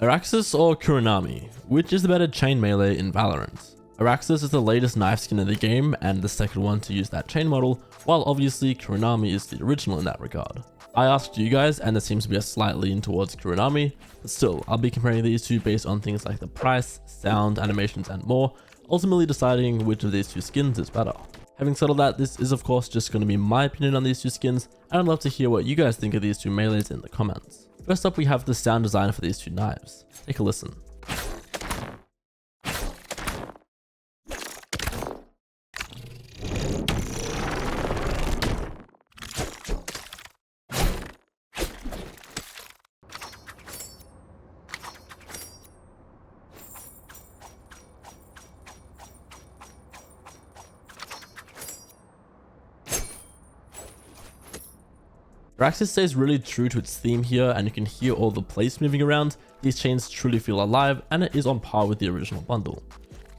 Araxys or Kuronami, which is the better chain melee in Valorant? Araxys is the latest knife skin in the game and the second one to use that chain model, while obviously Kuronami is the original in that regard. I asked you guys and there seems to be a slight lean towards Kuronami, but still, I'll be comparing these two based on things like the price, sound, animations and more, ultimately deciding which of these two skins is better. Having said all that, this is of course just going to be my opinion on these two skins, and I'd love to hear what you guys think of these two melees in the comments. First up, we have the sound design for these two knives. Take a listen. Araxys stays really true to its theme here, and you can hear all the plates moving around. These chains truly feel alive, and it is on par with the original bundle.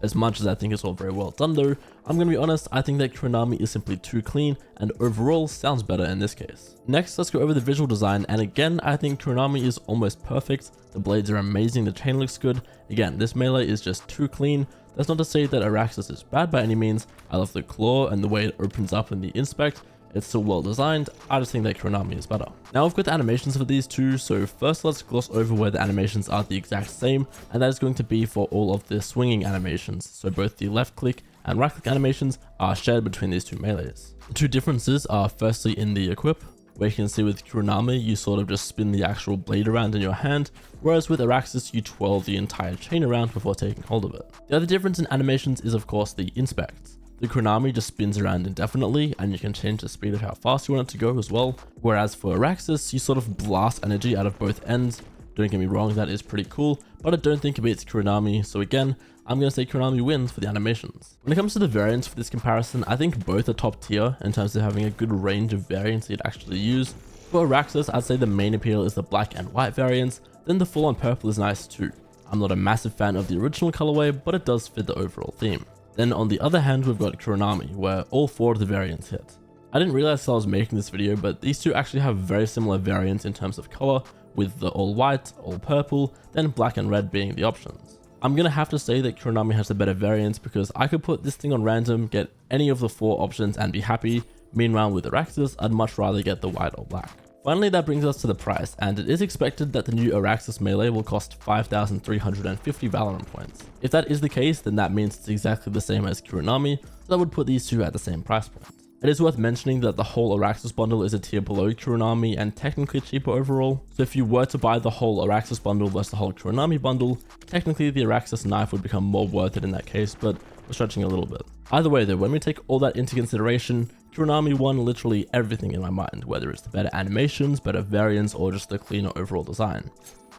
As much as I think it's all very well done though, I'm gonna be honest, I think that Kuronami is simply too clean and overall sounds better in this case. Next, let's go over the visual design, and again, I think Kuronami is almost perfect. The blades are amazing, the chain looks good. Again, this melee is just too clean. That's not to say that Araxys is bad by any means. I love the claw and the way it opens up in the inspect. It's still well designed. I just think that Kuronami is better. Now we've got the animations for these two, so first let's gloss over where the animations are the exact same, and that is going to be for all of the swinging animations. So both the left click and right click animations are shared between these two melees. The two differences are firstly in the equip, where you can see with Kuronami you sort of just spin the actual blade around in your hand, whereas with Araxys you twirl the entire chain around before taking hold of it. The other difference in animations is of course the inspect. The Kuronami just spins around indefinitely, and you can change the speed of how fast you want it to go as well, whereas for Araxys you sort of blast energy out of both ends. Don't get me wrong, that is pretty cool, but I don't think it beats Kuronami, so again, I'm going to say Kuronami wins for the animations. When it comes to the variants for this comparison, I think both are top tier in terms of having a good range of variants you'd actually use. For Araxys, I'd say the main appeal is the black and white variants, then the full on purple is nice too. I'm not a massive fan of the original colorway, but it does fit the overall theme. Then on the other hand, we've got Kuronami, where all four of the variants hit. I didn't realize till I was making this video, but these two actually have very similar variants in terms of color, with the all white, all purple, then black and red being the options. I'm gonna have to say that Kuronami has the better variants because I could put this thing on random, get any of the four options and be happy. Meanwhile with Araxys, I'd much rather get the white or black. Finally, that brings us to the price, and it is expected that the new Araxys melee will cost 5,350 Valorant points. If that is the case, then that means it's exactly the same as Kuronami, so that would put these two at the same price point. It is worth mentioning that the whole Araxys bundle is a tier below Kuronami and technically cheaper overall, so if you were to buy the whole Araxys bundle versus the whole Kuronami bundle, technically the Araxys knife would become more worth it in that case, but we're stretching a little bit. Either way though, when we take all that into consideration, Kuronami won literally everything in my mind, whether it's the better animations, better variants, or just the cleaner overall design.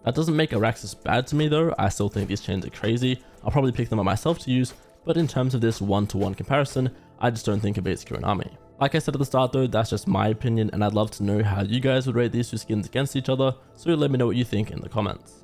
That doesn't make Araxys bad to me though. I still think these chains are crazy. I'll probably pick them up myself to use, but in terms of this one-to-one comparison, I just don't think it beats Kuronami. Like I said at the start though, that's just my opinion, and I'd love to know how you guys would rate these two skins against each other, so let me know what you think in the comments.